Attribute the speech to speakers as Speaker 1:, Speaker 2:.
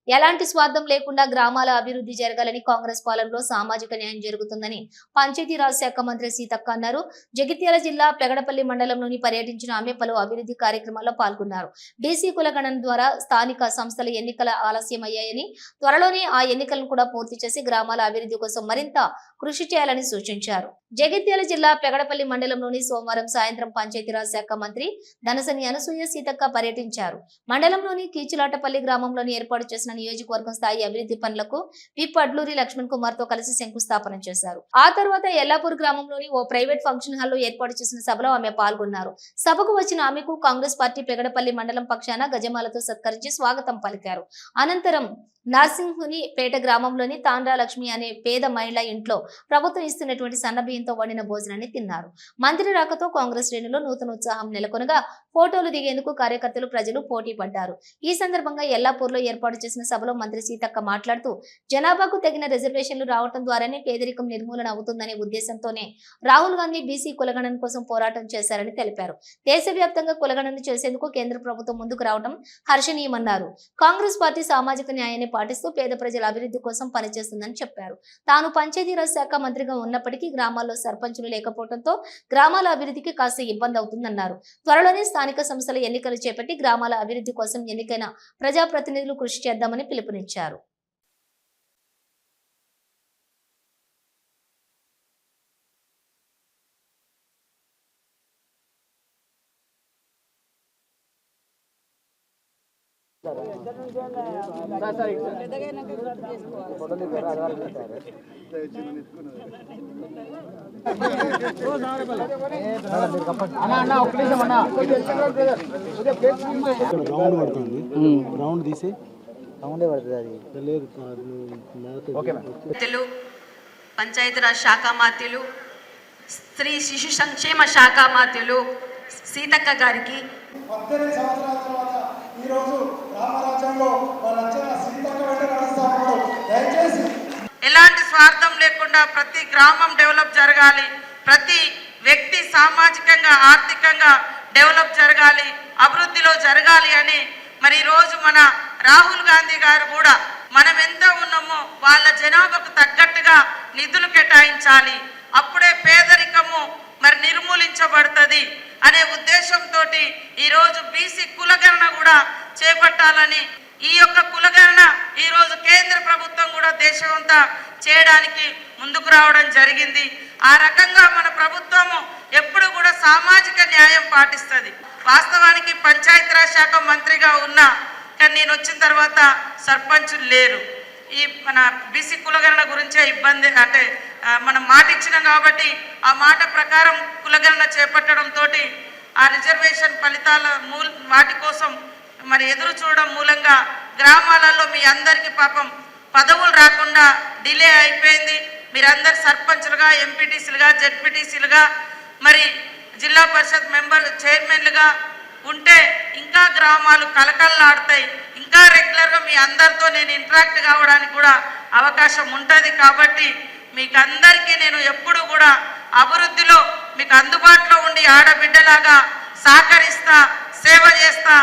Speaker 1: ఎలాంటి స్వార్థం లేకుండా గ్రామాల అభివృద్ధి జరగాలని కాంగ్రెస్ పాలనలో సామాజిక న్యాయం జరుగుతుందని పంచాయతీరాజ్ శాఖ మంత్రి సీతక్క అన్నారు. జగిత్యాల జిల్లా పెగడపల్లి మండలంలోని పర్యటించిన ఆమె పలు అభివృద్ధి కార్యక్రమాల్లో పాల్గొన్నారు. బీసీ కులగణన ద్వారా స్థానిక సంస్థల ఎన్నికల ఆలస్యమయ్యాయని, త్వరలోనే ఆ ఎన్నికలను కూడా పూర్తి చేసి గ్రామాల అభివృద్ధి కోసం మరింత కృషి చేయాలని సూచించారు. జగిత్యాల జిల్లా పెగడపల్లి మండలంలోని సోమవారం సాయంత్రం పంచాయతీరాజ్ శాఖ మంత్రి ధనసని అనసూయ సీతక్క పర్యటించారు. మండలంలోని కీచులాటపల్లి గ్రామంలోని ఏర్పాటు చేసిన నియోజకవర్గం స్థాయి అభివృద్ధి పనులకు విప్ అడ్లూరి లక్ష్మణ్ కుమార్ తో కలిసి శంకుస్థాపన చేశారు. ఆ తర్వాత ఎల్లాపూర్ గ్రామంలోని ఓ ప్రైవేట్ ఫంక్షన్ హాల్లో ఏర్పాటు చేసిన సభలో ఆమె పాల్గొన్నారు. సభకు వచ్చిన ఆమెకు కాంగ్రెస్ పార్టీ పెగడపల్లి మండలం పక్షాన గజమాలతో సత్కరించి స్వాగతం పలికారు. అనంతరం నర్సింహుని పేట గ్రామంలోని తాండ్రా లక్ష్మి అనే పేద మహిళ ఇంట్లో ప్రభుత్వం ఇస్తున్నటువంటి సన్నబియ్యంతో వండిన భోజనాన్ని తిన్నారు. మంత్రి రాకతో కాంగ్రెస్ శ్రేణుల్లో నూతన ఉత్సాహం నెలకొనగా ఫోటోలు దిగేందుకు కార్యకర్తలు ప్రజలు పోటీ పడ్డారు. ఈ సందర్భంగా ఎల్లాపూర్లో ఏర్పాటు చేసిన సభలో మంత్రి సీతక్క మాట్లాడుతూ జనాభాకు తగిన రిజర్వేషన్లు రావడం ద్వారానే పేదరికం నిర్మూలన అవుతుందనే ఉద్దేశంతోనే రాహుల్ గాంధీ బీసీ కులగణన కోసం పోరాటం చేశారని తెలిపారు. దేశవ్యాప్తంగా కులగణన చేసేందుకు కేంద్ర ప్రభుత్వం ముందుకు రావడం హర్షణీయమన్నారు. కాంగ్రెస్ పార్టీ సామాజిక న్యాయాన్ని పాటిస్తూ పేద ప్రజల అభివృద్ధి కోసం పనిచేస్తుందని చెప్పారు. తాను పంచాయతీరాజ్ శాఖ మంత్రిగా ఉన్నప్పటికీ గ్రామాల్లో సర్పంచులు లేకపోవడంతో గ్రామాల అభివృద్ధికి కాస్త ఇబ్బంది అవుతుందన్నారు. త్వరలోనే స్థానిక సంస్థల ఎన్నికలు చేపట్టి గ్రామాల అభివృద్ధి కోసం ఎన్నికైన ప్రజాప్రతినిధులు కృషి చేద్దామని పిలుపునిచ్చారు.
Speaker 2: రౌండ్ తీసి
Speaker 3: పంచాయతీరాజ్ శాఖ మాత్యులు, స్త్రీ శిశు సంక్షేమ శాఖ మాత్యులు సీతక్క గారికి ఎలాంటి స్వార్థం లేకుండా ప్రతి గ్రామం డెవలప్ జరగాలి, ప్రతి వ్యక్తి సామాజికంగా ఆర్థికంగా డెవలప్ జరగాలి, అభివృద్ధిలో జరగాలి అని మరి ఈరోజు మన రాహుల్ గాంధీ గారు కూడా మనం ఎంత ఉన్నామో వాళ్ళ జనాభాకు తగ్గట్టుగా నిధులు కేటాయించాలి, అప్పుడే పేదరికము మరి నిర్మూలించబడుతుంది అనే ఉద్దేశంతో ఈరోజు బీసీ కులగణన కూడా చేపట్టాలని, ఈ యొక్క కులగణన ఈరోజు కేంద్ర ప్రభుత్వం కూడా దేశమంతా చేయడానికి ముందుకు రావడం జరిగింది. ఆ రకంగా మన ప్రభుత్వము ఎప్పుడు కూడా సామాజిక న్యాయం పాటిస్తుంది. వాస్తవానికి పంచాయతీరాజ్ శాఖ మంత్రిగా ఉన్నా కానీ నేను వచ్చిన తర్వాత సర్పంచులు లేరు. ఈ మన బీసీ కులగణన గురించే ఇబ్బంది, అంటే మనం మాట ఇచ్చినాం కాబట్టి ఆ మాట ప్రకారం కులగణన చేపట్టడంతో ఆ రిజర్వేషన్ ఫలితాల వాటి కోసం మరి ఎదురు చూడడం మూలంగా గ్రామాలలో మీ అందరికీ పాపం పదవులు రాకుండా డిలే అయిపోయింది. మీరందరు సర్పంచులుగా, ఎంపీటీసీలుగా, జెడ్పీటీసీలుగా, మరి జిల్లా పరిషత్ మెంబర్ చైర్మన్లుగా ఉంటే ఇంకా గ్రామాలు కలకల్లాడతాయి. ఇంకా రెగ్యులర్గా మీ అందరితో నేను ఇంటరాక్ట్ కావడానికి కూడా అవకాశం ఉంటుంది. కాబట్టి మీకు అందరికీ నేను ఎప్పుడు కూడా అభివృద్ధిలో మీకు అందుబాటులో ఉండి ఆడబిడ్డలాగా సహకరిస్తా, సేవ చేస్తా.